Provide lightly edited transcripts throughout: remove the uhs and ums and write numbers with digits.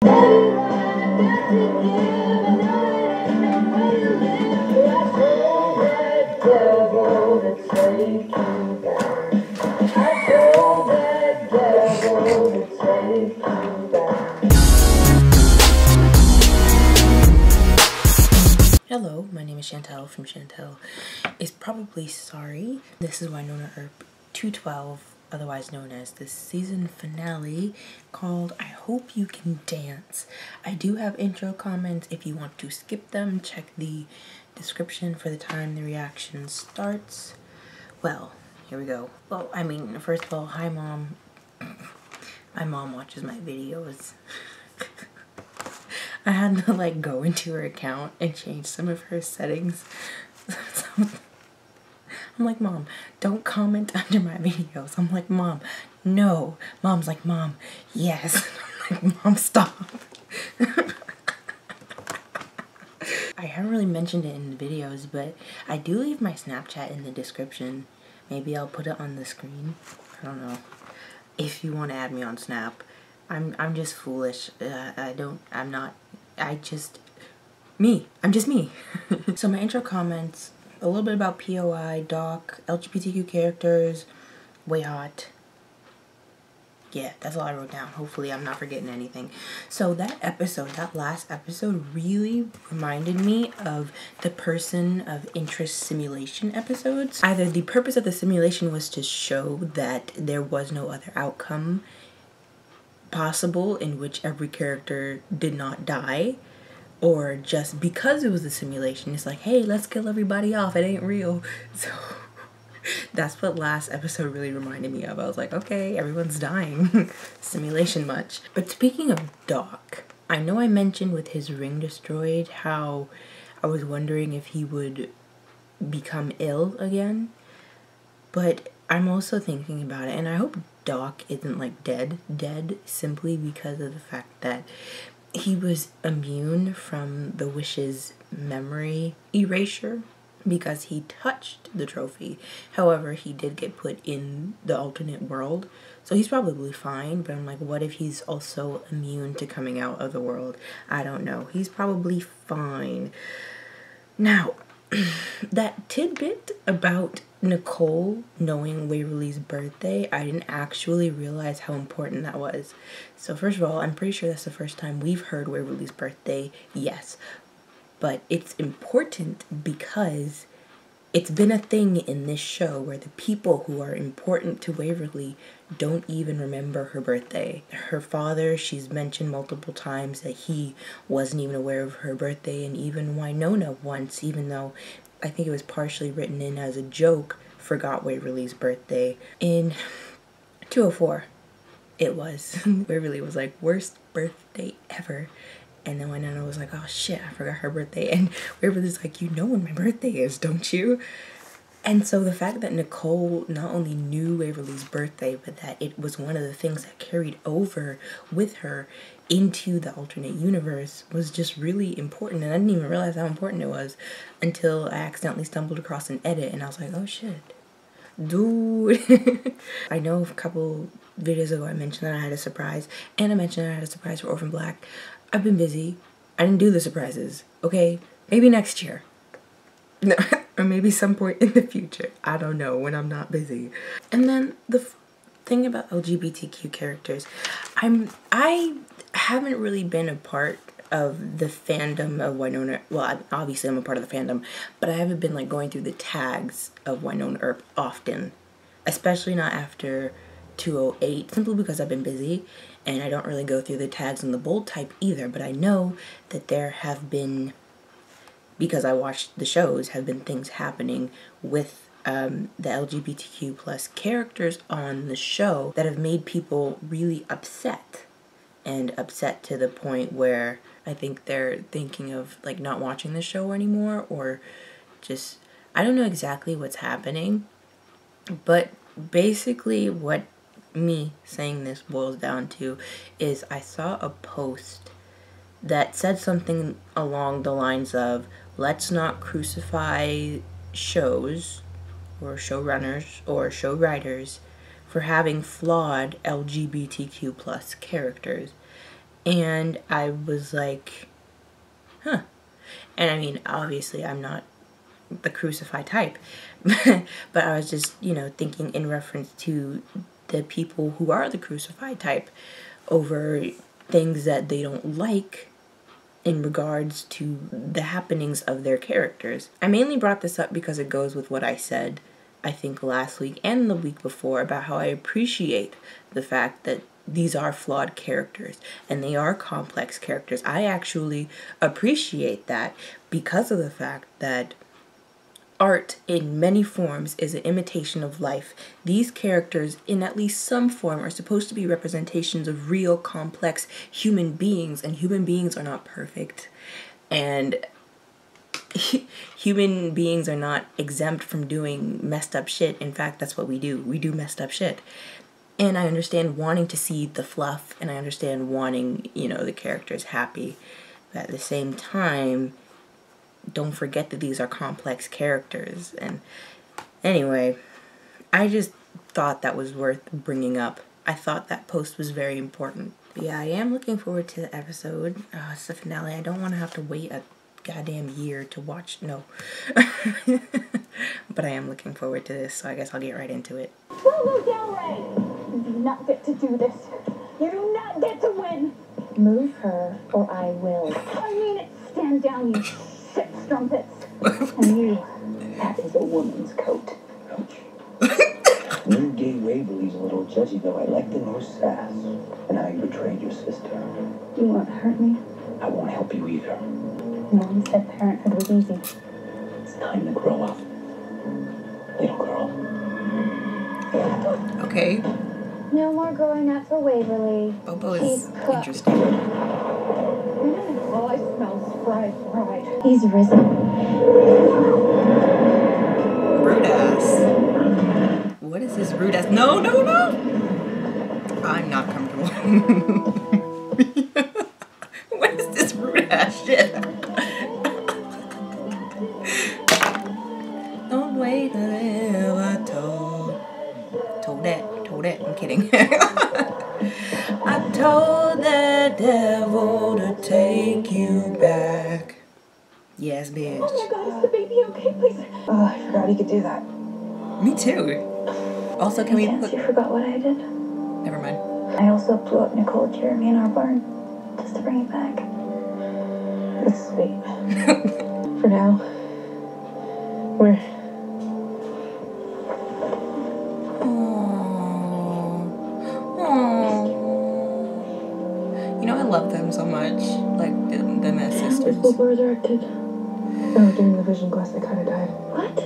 Hello, my name is Shantel from Shantel is Probably Sorry. This is Wynonna Earp 2x12, otherwise known as the season finale, called I Hope You Can Dance. I do have intro comments. If you want to skip them, check the description for the time the reaction starts. Well, here we go. Well, I mean, first of all, hi Mom. My mom watches my videos. I had to like go into her account and change some of her settings. I'm like, Mom, don't comment under my videos. I'm like, Mom, no. Mom's like, Mom, yes. I'm like, Mom, stop. I haven't really mentioned it in the videos, but I do leave my Snapchat in the description. Maybe I'll put it on the screen. I don't know. If you want to add me on Snap. I'm just foolish. I'm just me. So my intro comments, a little bit about POI, doc, LGBTQ characters, way hot. Yeah, that's all I wrote down. Hopefully I'm not forgetting anything. So that last episode really reminded me of the person of interest simulation episodes. Either the purpose of the simulation was to show that there was no other outcome possible in which every character did not die, or just because it was a simulation, it's like, hey, let's kill everybody off, it ain't real. So that's what last episode really reminded me of. I was like, okay, everyone's dying. Simulation much. But speaking of Doc, I know I mentioned with his ring destroyed how I was wondering if he would become ill again, but I'm also thinking about it, and I hope Doc isn't like dead simply because of the fact that he was immune from the wish's memory erasure because he touched the trophy. However, he did get put in the alternate world, so he's probably fine, but I'm like, what if he's also immune to coming out of the world? I don't know. He's probably fine. Now, that tidbit about Nicole knowing Waverly's birthday, I didn't actually realize how important that was. So first of all, I'm pretty sure that's the first time we've heard Waverly's birthday, yes. But it's important because it's been a thing in this show where the people who are important to Waverly don't even remember her birthday. Her father, she's mentioned multiple times that he wasn't even aware of her birthday, and even Wynonna once, even though I think it was partially written in as a joke, forgot Waverly's birthday. In 204, it was. Waverly was like, worst birthday ever. And then Wynonna was like, oh shit, I forgot her birthday. And Waverly's like, you know when my birthday is, don't you? And so the fact that Nicole not only knew Waverly's birthday, but that it was one of the things that carried over with her into the alternate universe was just really important. And I didn't even realize how important it was until I accidentally stumbled across an edit and I was like, oh shit, dude. I know a couple videos ago I mentioned that I had a surprise, and I mentioned I had a surprise for Orphan Black. I've been busy. I didn't do the surprises, okay? Maybe next year. No, or maybe some point in the future. I don't know, when I'm not busy. And then the thing about LGBTQ characters, I haven't really been a part of the fandom of Wynonna. Well, obviously I'm a part of the fandom, but I haven't been like going through the tags of Wynonna Earp often, especially not after 208, simply because I've been busy and I don't really go through the tags in the bold type either. But I know that there have been, because I watched the shows, have been things happening with the LGBTQ plus characters on the show that have made people really upset, and upset to the point where I think they're thinking of like not watching the show anymore, or just, I don't know exactly what's happening. But basically what me saying this boils down to is I saw a post that said something along the lines of, let's not crucify shows or showrunners or show writers for having flawed LGBTQ plus characters. And I was like, huh. And I mean, obviously I'm not the crucified type, but I was just, you know, thinking in reference to the people who are the crucified type over things that they don't like in regards to the happenings of their characters. I mainly brought this up because it goes with what I said, I think, last week and the week before about how I appreciate the fact that these are flawed characters and they are complex characters. I actually appreciate that because of the fact that art in many forms is an imitation of life. These characters, in at least some form, are supposed to be representations of real, complex human beings, and human beings are not perfect. And human beings are not exempt from doing messed up shit. In fact, that's what we do. We do messed up shit. And I understand wanting to see the fluff, and I understand wanting, you know, the characters happy. But at the same time, don't forget that these are complex characters. And anyway, I just thought that was worth bringing up. I thought that post was very important. But yeah, I am looking forward to the episode. It's the finale. I don't want to have to wait a goddamn year to watch. No. But I am looking forward to this, so I guess I'll get right into it. Lulu Del Rey! You do not get to do this. You do not get to win. Move her, or I will. I mean it. Stand down, you shit strumpets. And you, that is a woman's coat. New gay Waverly's a little judgy, though. I like the no sass. And how you betrayed your sister. You won't hurt me. I won't help you either. Mom said parenthood was easy. It's time to grow up. Little girl. Okay. No more growing up for Waverly. Bobo is interesting. Oh, I smell fried. He's risen. Rude ass. What is this rude ass? No. I'm not comfortable. What is this rude ass shit? Don't wait until I told that. I'm kidding. I told the devil to take you back. Yes, bitch. Oh my God, is the baby okay, please? Oh, I forgot he could do that. Me too. Also, can we put... You forgot what I did? Never mind. I also blew up Nicole and Jeremy in our barn, just to bring it back. It's sweet. For now, we're... You know, I love them so much. Like, them as sisters. Both were resurrected. Oh, during the vision quest, they kind of died. What?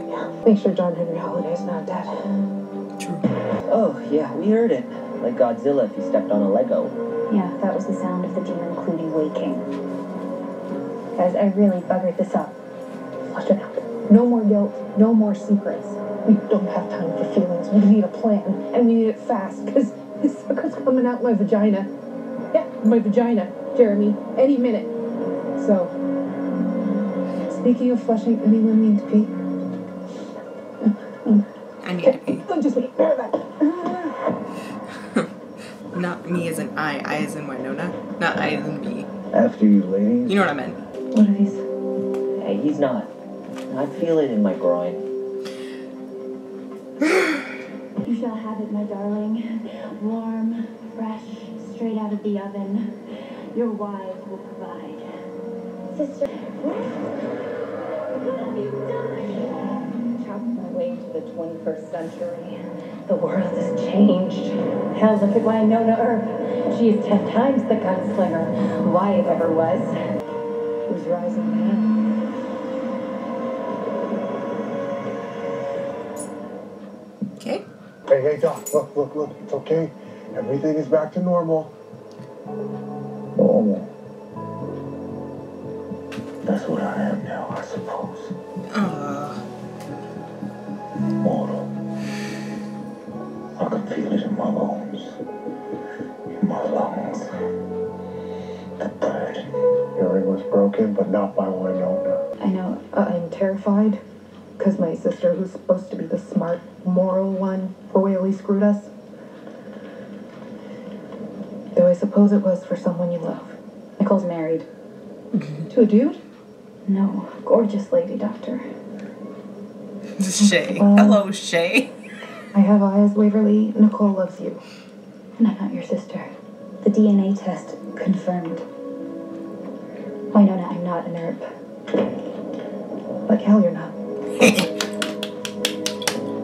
Yeah. Make sure John Henry Holliday's not dead. True. Oh, yeah, we heard it. Like Godzilla if he stepped on a Lego. Yeah, that was the sound of the demon Clooney waking. Guys, I really buggered this up. Flush it out. No more guilt. No more secrets. We don't have time for feelings. We need a plan. And we need it fast, because this sucker's coming out my vagina. Yeah, my vagina, Jeremy. Any minute. So, speaking of flushing, anyone need to pee? I need to pee. Just me. Bear that. Not me as in I as in Wynonna. Not I as in me. After you, ladies. You know what I meant. What are these? Hey, he's not. I feel it in my groin. You shall have it, my darling. Warm, fresh, straight out of the oven. Your wives will provide. Sister. What have you done? Chopped my way into the 21st century. The world has changed. Hell, look at Wynonna Earp. She is 10 times the gunslinger Wyatt ever was. Who's rising now? Okay. Hey, Doc, look. It's okay. Everything is back to normal. Normal. That's what I am now, I suppose. Mortal. I can feel it in my bones. In my lungs. The burden. Hearing was broken, but not by Wynonna. I know. I'm terrified. Because my sister, who's supposed to be the smart, moral one, royally screwed us. Though I suppose suppose it was for someone you love. Nicole's married. To a dude? No, gorgeous lady, doctor. Shay. Hello, Shay. I have eyes, Waverly. Nicole loves you. And I'm not your sister. The DNA test confirmed. Wynonna, I'm not an Earp. Like hell you're not.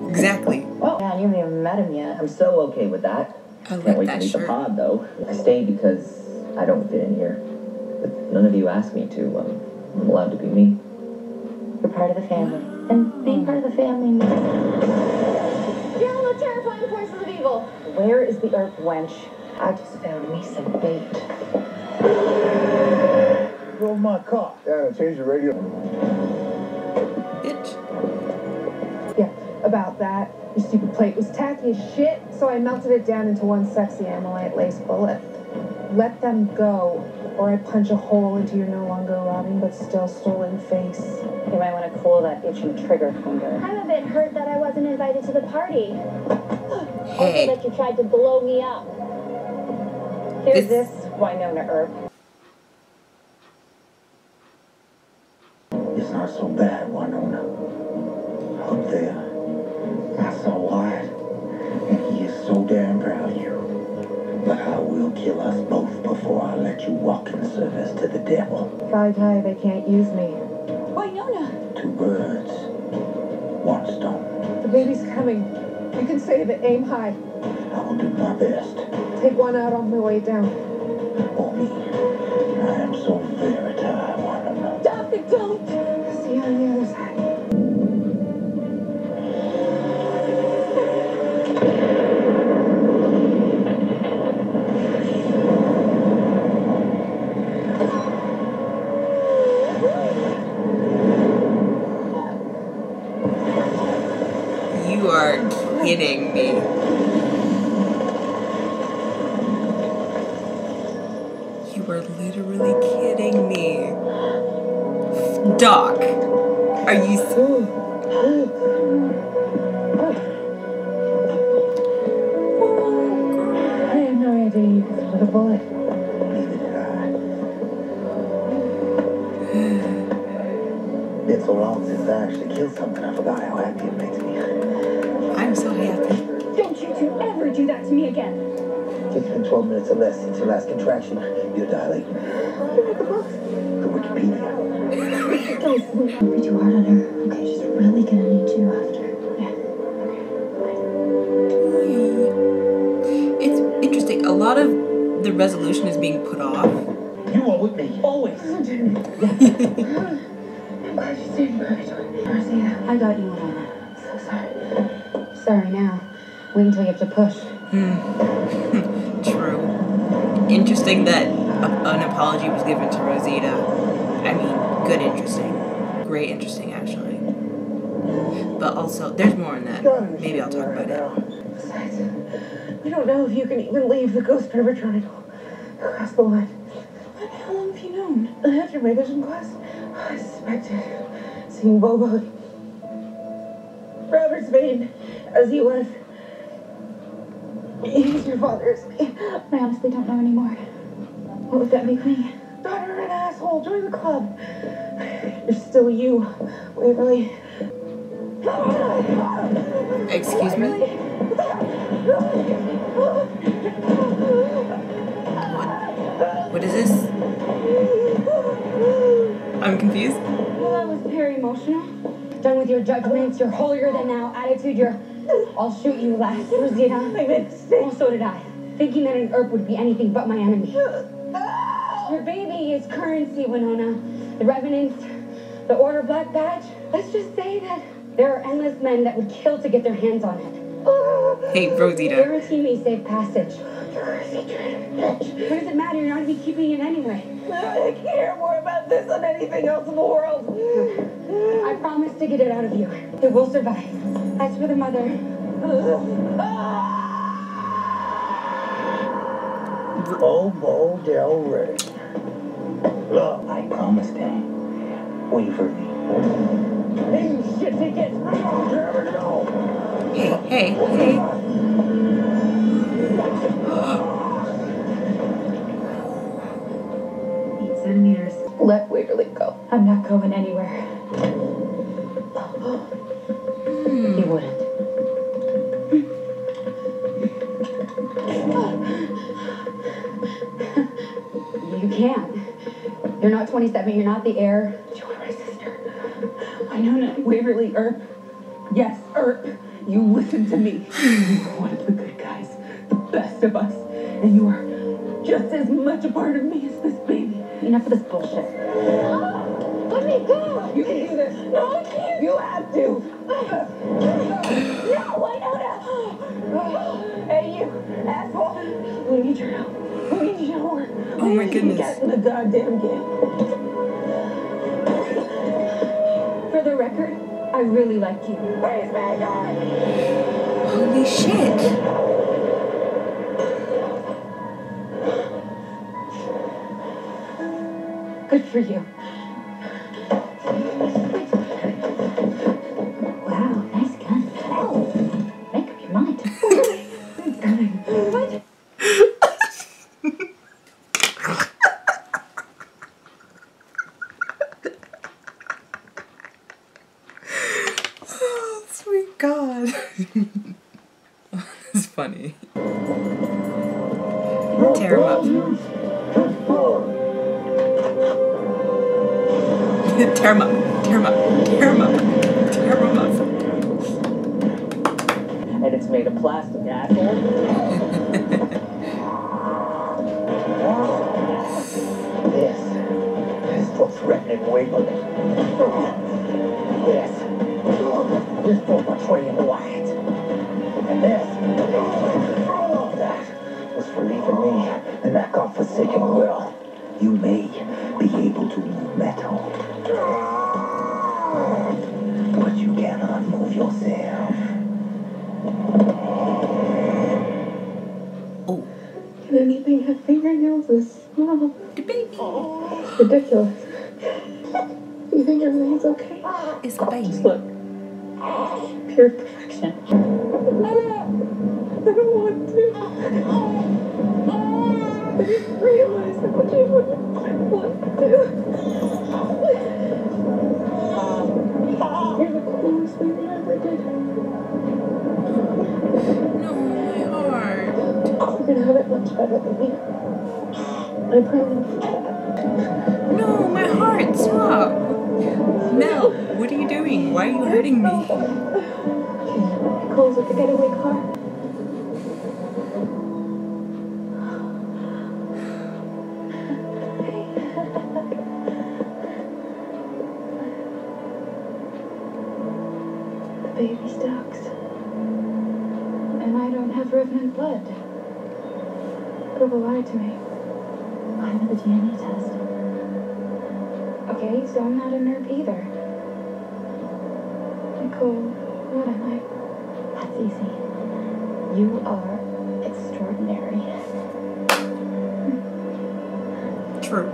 Exactly. Oh, man, you haven't even met him yet. I'm so okay with that. I Can't like wait that to meet the shirt. pod, though. I stayed because I don't fit in here. But none of you asked me to. I'm allowed to be me. You're part of the family. And being part of the family means... You're all the terrifying forces of evil. Where is the Earp wench? I just found me some bait. Drove my car. Yeah, change the radio. Bitch. Yeah, about that. Your stupid plate was tacky as shit, so I melted it down into one sexy Ammonite lace bullet. Let them go, or I punch a hole into your no longer rotting but still stolen face. You might want to cool that itching trigger finger. I'm a bit hurt that I wasn't invited to the party. Hey. Also that you tried to blow me up. Here's this Wynonna Earp. It's not so bad, Wynonna. Up there, I saw Wyatt, and he is so damn proud of you. But I will kill us both before I let you walk in service to the devil. Kai, they can't use me. Wynonna! 2 birds, 1 stone. The baby's coming. You can save it. Aim high. I will do my best. Take one out on the way down. For me, I am so very tired, Wynonna. Stop it, don't! See you on the other side. You are kidding me. You are literally kidding me. Doc, are you... I had no idea you could split a bullet. Neither did I. Been so long since I actually killed something, I forgot how happy it makes me. I'm so happy. Don't you two ever do that to me again. It's been 12 minutes or less since your last contraction. You're dilating. The Wikipedia. Don't be too hard on her. Okay, she's really gonna need you after. Yeah. It's interesting. A lot of the resolution is being put off. You are with me, always. I'm glad you stayed encouraged. Marcia, I got you one on that. So sorry. Sorry now. Wait until you have to push. True. Interesting that an apology was given to Rosita. I mean, good interesting. Great interesting, actually. But also, there's more in that. Maybe I'll talk about it. Besides, we don't know if you can even leave the Ghost River Triangle. Cross the line. How long have you known? After my vision class, I suspected seeing Bobo. Robert's vain, as he was. He's your father's. I honestly don't know anymore. What would that make me? Daughter of an asshole, join the club. You're still you, Waverly. Excuse me? What is this? I'm confused. Well, that was very emotional. Done with your judgments, your holier-than-thou attitude, your I'll shoot you last, Rosita. I made a mistake. Well, so did I. Thinking that an Earp would be anything but my enemy. Your baby is currency, Wynonna. The Revenants, the Order Black Badge. Let's just say that there are endless men that would kill to get their hands on it. Hey, Rosita. Guarantee me safe passage. What does it matter? You're not going to be keeping it anyway. I care more about this than anything else in the world. I promise to get it out of you. It will survive. As for the mother, Bobo Del Rey. Look, I promised him. Waverly. Hey, shit ticket. Hey. let Waverly go. I'm not going anywhere. He wouldn't. You can't. You're not 27, you're not the heir. You are my sister. Wynonna Waverly Earp. Yes, Earp. You listen to me. You are one of the good guys, the best of us, and you are just as much a part of me as this baby. Enough of this bullshit. Let me go! You can do this. No, I can't. You have to. No, Wynonna! Hey, you asshole! We need your help. We need your work. Oh my goodness. Get in the goddamn game. For the record, I really like you. Where's Megan? Holy shit. Good for you. Wow, nice gun. Oh, make up your mind. What? Oh, sweet God. That's funny. Tear him up. Tear him up. Tear him up. Tear him up. Tear him up. And it's made of plastic, asshole. This is for threatening Waverly. This is for betraying Wyatt. And this, that was for leaving me in that godforsaken world. You may be able to move metal, but you cannot move yourself. Oh, Can anything have fingernails this small? the baby. Ridiculous. You think everything's okay? It's the baby. Look. Pure perfection. I don't want to. I didn't realize how much I wouldn't want to. You're the coolest thing I ever did. No, my heart. We're gonna have it much better than me. I promise that. No, my heart. Stop. Mel, what are you doing? Why are you hurting me? Close with the getaway car. The baby's ducks. And I don't have revenant blood. Purple lied to me. I'm at the DNA test. Okay, so I'm not a nerd either. Nicole, what am I? That's easy. You are extraordinary. True.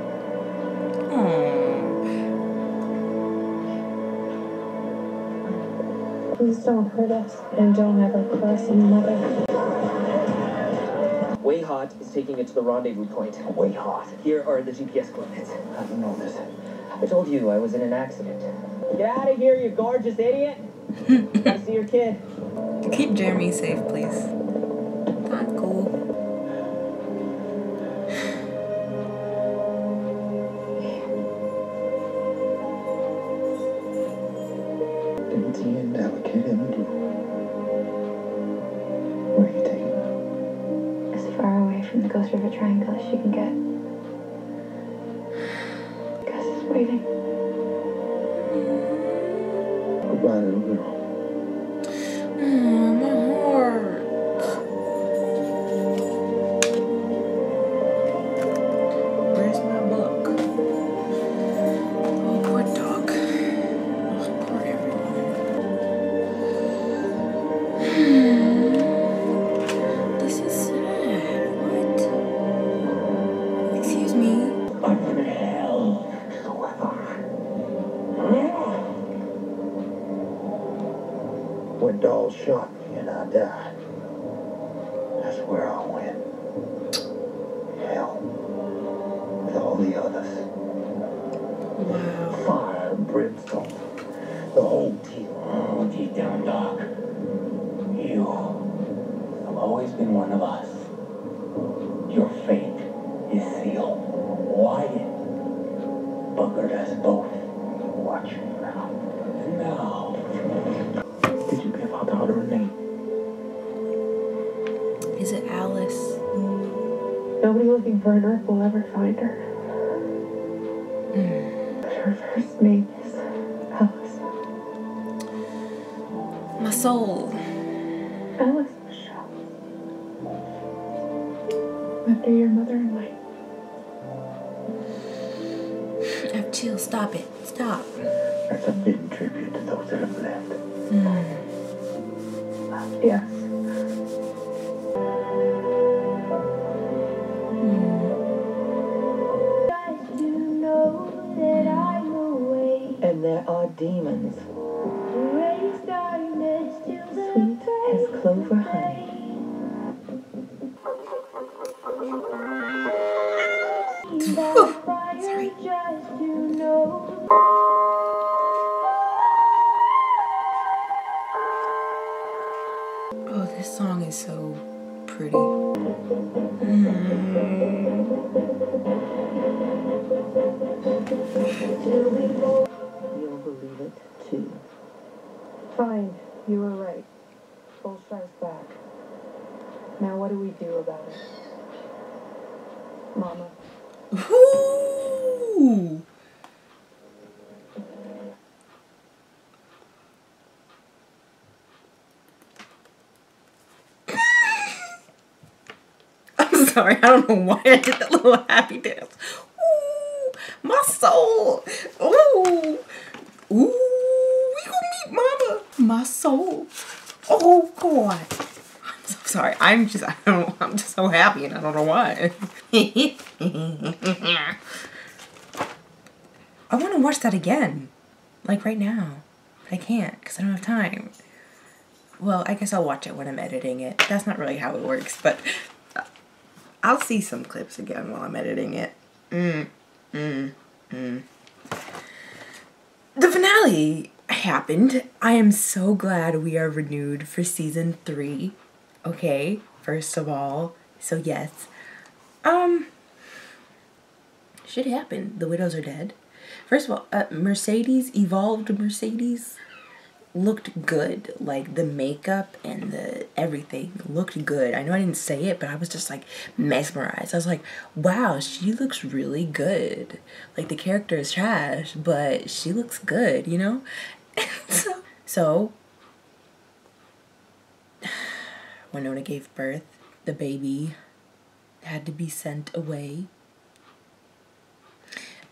Aww. Please don't hurt us, and don't ever cross another. Way Hot is taking it to the rendezvous point. Way hot. Here are the GPS coordinates. How do you know this? I told you I was in an accident. Get out of here, you gorgeous idiot! Gotta see your kid. Keep Jeremy safe, please. Not cool. Dainty and delicate and blue. Where are you taking her? As far away from the Ghost River Triangle as she can get. Gus is waiting. Goodbye, little girl. Oh, my heart. Where's my book? Oh, poor dog. Oh, poor everyone. This is sad. What? Excuse me. I'm in hell. When Doll shot me and I died, that's where I went. Hell. With all the others. Wow. Fire and brimstone. The whole team. Oh, deep down, Doc. You have always been one of us. Your fate is sealed. Wyatt buggered us both. Watch you now. And now, did you give our daughter a name? Is it Alice? Nobody looking for an Earp will ever find her. But her first name is Alice. My soul. Alice Michelle. After your mother and mine. I have chills. Stop it. Stop. That's a fitting tribute to those that have left. Yes. Just to know that I'm awake. And there are demons, Raise darkness to the sweet as clover honey. Sorry. Just to know. Oh, this song is so pretty. You'll believe it too. Fine, you were right. Bullshar's back. Now what do we do about it? Mama. Ooh. I'm sorry, I don't know why I did that little happy dance. Ooh, my soul. Ooh. Ooh, we gonna meet mama. My soul. Oh God. I'm so sorry. I'm just so happy and I don't know why. I want to watch that again. Like right now. But I can't because I don't have time. Well, I guess I'll watch it when I'm editing it. That's not really how it works, but I'll see some clips again while I'm editing it. The finale happened. I am so glad we are renewed for season 3. Okay, first of all. So yes. Shit happened. The widows are dead. First of all, evolved Mercedes looked good. Like the makeup and the everything looked good. I know I didn't say it, but I was just like mesmerized. I was like, wow, she looks really good. Like the character is trash, but she looks good, you know? So Wynonna gave birth. The baby had to be sent away.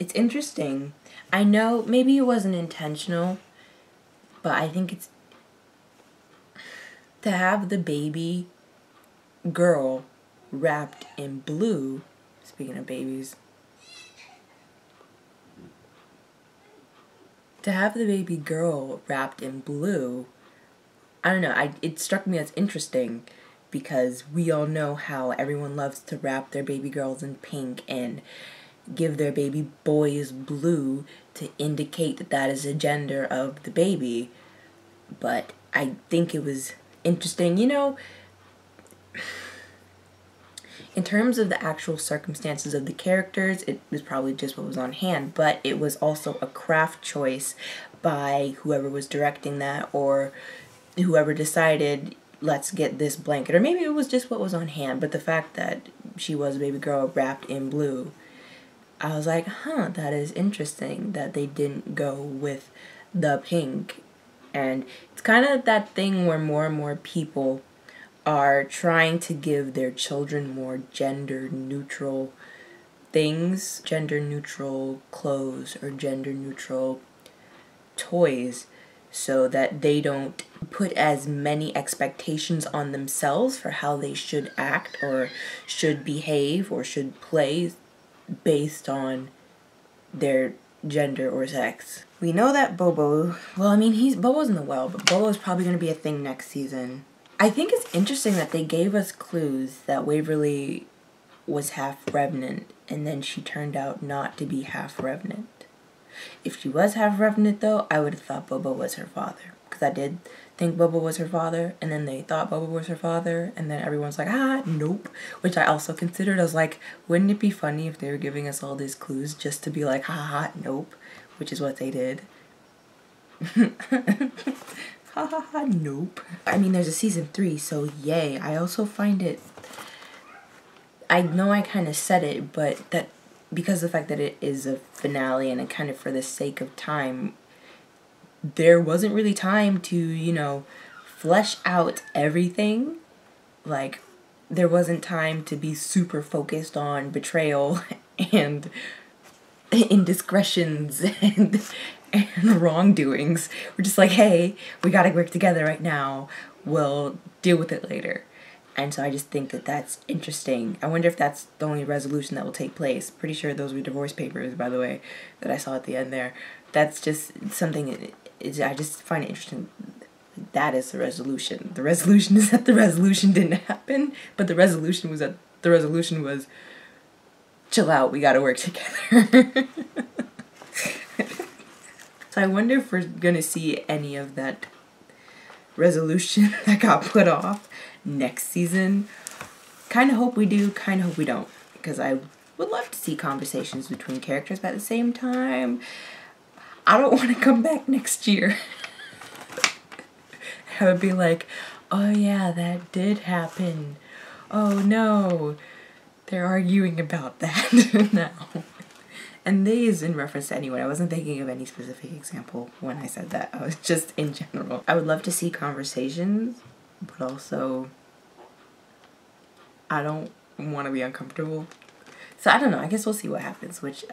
It's interesting. I know maybe it wasn't intentional, but I think it's to have the baby girl wrapped in blue. Speaking of babies, to have the baby girl wrapped in blue, I don't know, it struck me as interesting because we all know how everyone loves to wrap their baby girls in pink and give their baby boys blue to indicate that that is the gender of the baby. But I think it was interesting, you know, in terms of the actual circumstances of the characters, it was probably just what was on hand, but it was also a craft choice by whoever was directing that or whoever decided, let's get this blanket. Or maybe it was just what was on hand, but the fact that she was a baby girl wrapped in blue, I was like, huh, that is interesting that they didn't go with the pink. And it's kind of that thing where more and more people are trying to give their children more gender neutral things, gender neutral clothes or gender neutral toys, so that they don't put as many expectations on themselves for how they should act or should behave or should play based on their gender or sex. We know that Bobo, well, I mean, Bobo's in the well, but Bobo's probably going to be a thing next season. I think it's interesting that they gave us clues that Waverly was half Revenant, and then she turned out not to be half Revenant. If she was half Revenant though, I would have thought Boba was her father. Because I did think Boba was her father, and then they thought Boba was her father, and then everyone's like, ah, nope. Which I also considered. I was like, wouldn't it be funny if they were giving us all these clues just to be like, ha, nope. Which is what they did. Ha ha ha, nope. I mean, there's a season 3, so yay. I also find it, I know I kind of said it, but that because of the fact that it is a finale and it kind of for the sake of time, there wasn't really time to, you know, flesh out everything. Like, there wasn't time to be super focused on betrayal and indiscretions and wrongdoings. We're just like, hey, we gotta work together right now. We'll deal with it later. And so I just think that that's interesting. I wonder if that's the only resolution that will take place. Pretty sure those were divorce papers, by the way, that I saw at the end there. That's just something, I just find it interesting. That is the resolution. The resolution is that the resolution didn't happen, but the resolution was that the resolution was, chill out, we gotta work together. So I wonder if we're gonna see any of that resolution that got put off next season. Kind of hope we do, kind of hope we don't, because I would love to see conversations between characters, but at the same time, I don't want to come back next year. I would be like, oh yeah, that did happen. Oh no, they're arguing about that now. And they is in reference to anyone. I wasn't thinking of any specific example when I said that. I was just in general. I would love to see conversations, but also I don't want to be uncomfortable. So I don't know. I guess we'll see what happens, which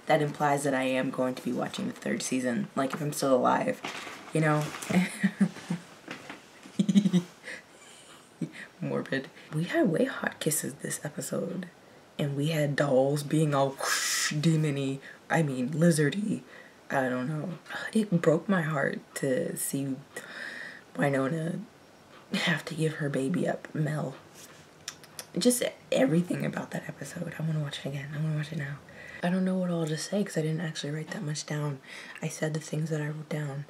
that implies that I am going to be watching the 3rd season. Like, if I'm still alive, you know? Morbid. We had way hot kisses this episode. And we had dolls being all demon-y, I mean lizardy. I don't know. It broke my heart to see Wynonna have to give her baby up, Mel. Just everything about that episode. I want to watch it again. I want to watch it now. I don't know what all to say because I didn't actually write that much down. I said the things that I wrote down,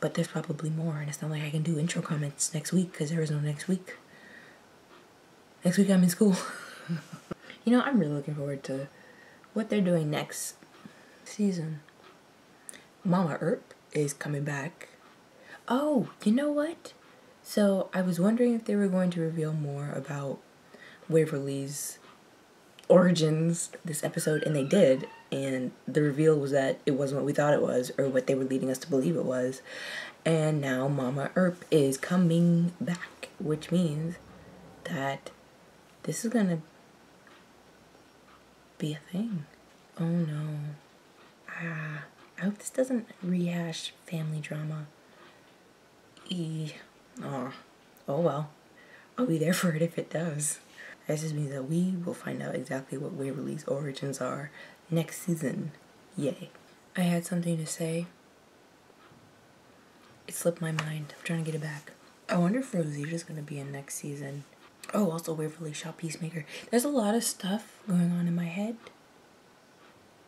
but there's probably more, and it's not like I can do intro comments next week because there is no next week. Next week I'm in school. You know, I'm really looking forward to what they're doing next season. Mama Earp is coming back. Oh, you know what? So I was wondering if they were going to reveal more about Waverly's origins this episode, and they did. And the reveal was that it wasn't what we thought it was, or what they were leading us to believe it was. And now Mama Earp is coming back, which means that this is gonna be a thing. Oh no. I hope this doesn't rehash family drama. Oh well. I'll be there for it if it does. This just means that we will find out exactly what Waverly's origins are next season. Yay. I had something to say. It slipped my mind. I'm trying to get it back. I wonder if Rosita's gonna be in next season. Oh, also Waverly shot Peacemaker. There's a lot of stuff going on in my head.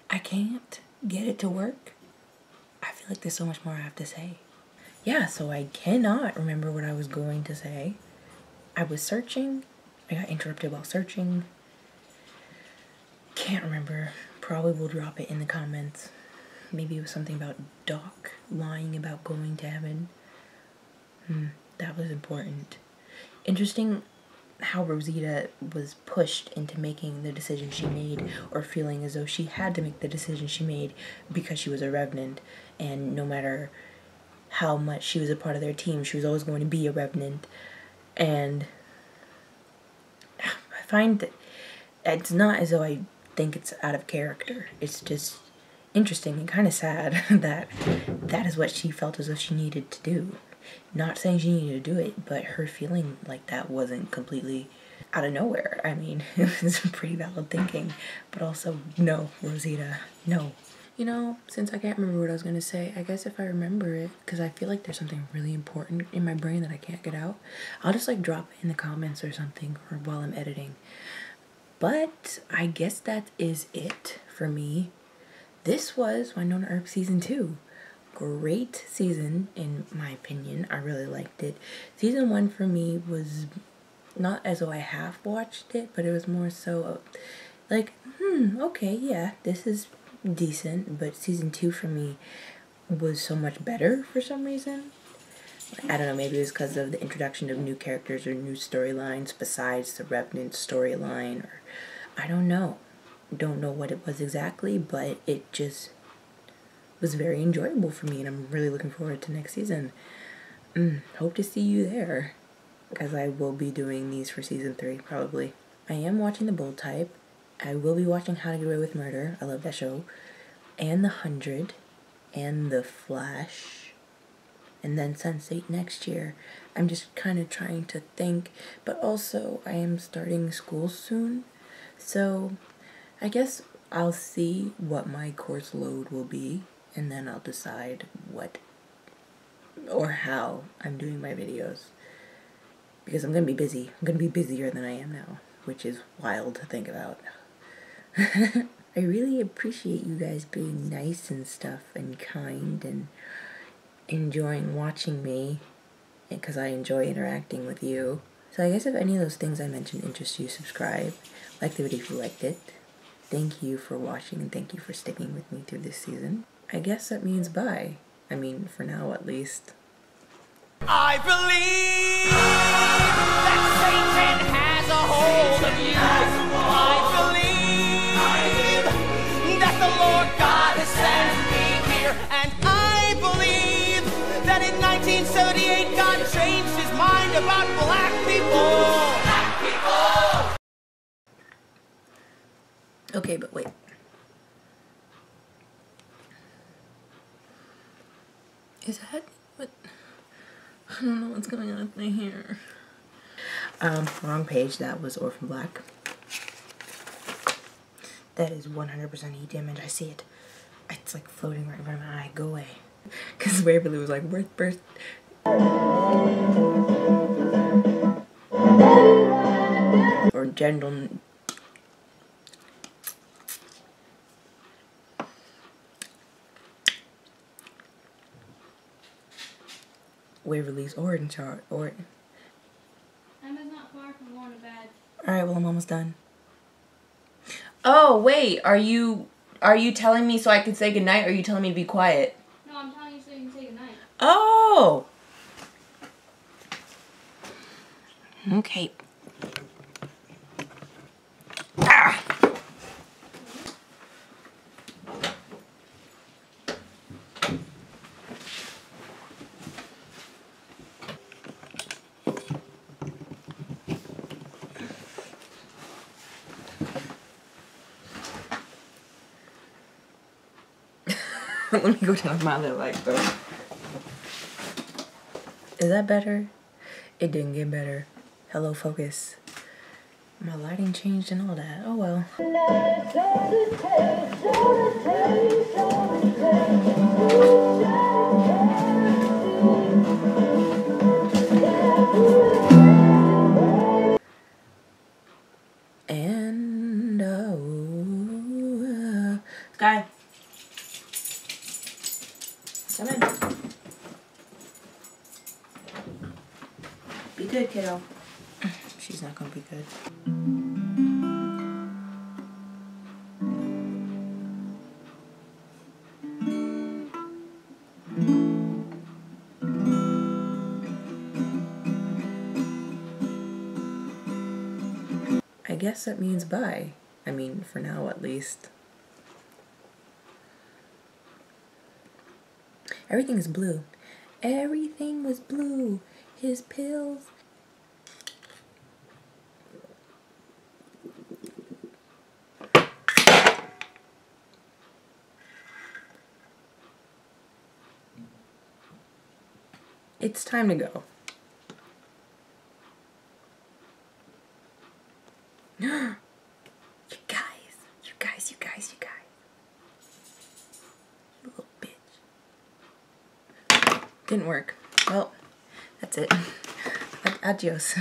I can't get it to work. I feel like there's so much more I have to say. Yeah, so I cannot remember what I was going to say. I was searching. I got interrupted while searching. Can't remember. Probably will drop it in the comments. Maybe it was something about Doc lying about going to heaven. That was important. Interesting how Rosita was pushed into making the decision she made, or feeling as though she had to make the decision she made because she was a Revenant, and no matter how much she was a part of their team, she was always going to be a Revenant. And I find that it's not as though I think it's out of character. It's just interesting and kind of sad that that is what she felt as though she needed to do. Not saying she needed to do it, but her feeling like that wasn't completely out of nowhere. I mean, it was pretty valid thinking, but also, no, Rosita, no. You know, since I can't remember what I was going to say, I guess if I remember it, because I feel like there's something really important in my brain that I can't get out, I'll just like drop it in the comments or something, or while I'm editing. But I guess that is it for me this was Wynonna Earp season 2. Great season in my opinion. I really liked it. Season 1 for me was not as though I have watched it, but it was more so like, okay, yeah, this is decent. But season 2 for me was so much better for some reason. I don't know, maybe it was because of the introduction of new characters or new storylines besides the Revenant storyline, or I don't know. Don't know what it was exactly, but it just was very enjoyable for me, and I'm really looking forward to next season. Hope to see you there, because I will be doing these for season 3, probably. I am watching The Bold Type. I will be watching How to Get Away with Murder. I love that show. And The 100. And The Flash. And then Sense8 next year. I'm just kind of trying to think, but also I am starting school soon, so I guess I'll see what my course load will be, and then I'll decide what or how I'm doing my videos, because I'm gonna be busy. I'm gonna be busier than I am now, which is wild to think about. I really appreciate you guys being nice and stuff and kind and enjoying watching me, because I enjoy interacting with you. So I guess if any of those things I mentioned interest you, subscribe, like the video if you liked it. Thank you for watching, and thank you for sticking with me through this season. I guess that means bye. I mean, for now at least. I believe that Satan has a hold of you. I believe that the Lord God has sent me here, and I believe that in 1978 God changed his mind about black people. Black people! Okay, but wait. Is that what? I don't know what's going on with my hair. Wrong page. That was Orphan Black. That is 100% heat damage. I see it. It's like floating right in front of my eye. Go away. Because Waverly was like, birth. Or general. Waverly's origin chart. Emma's not far from going to bed. Alright, well, I'm almost done. Oh, wait. Are you telling me so I can say goodnight, or are you telling me to be quiet? No, I'm telling you so you can say goodnight. Oh! Okay. Ah! Let me go down my little light though. Is that better? It didn't get better. Hello, focus. My lighting changed and all that. Oh well. And Sky. Come in. Be good, kiddo. She's not gonna be good. I guess that means bye. I mean, for now at least. Everything is blue. Everything was blue. His pills. It's time to go. You guys. You little bitch. Didn't work. Well, that's it. Adios.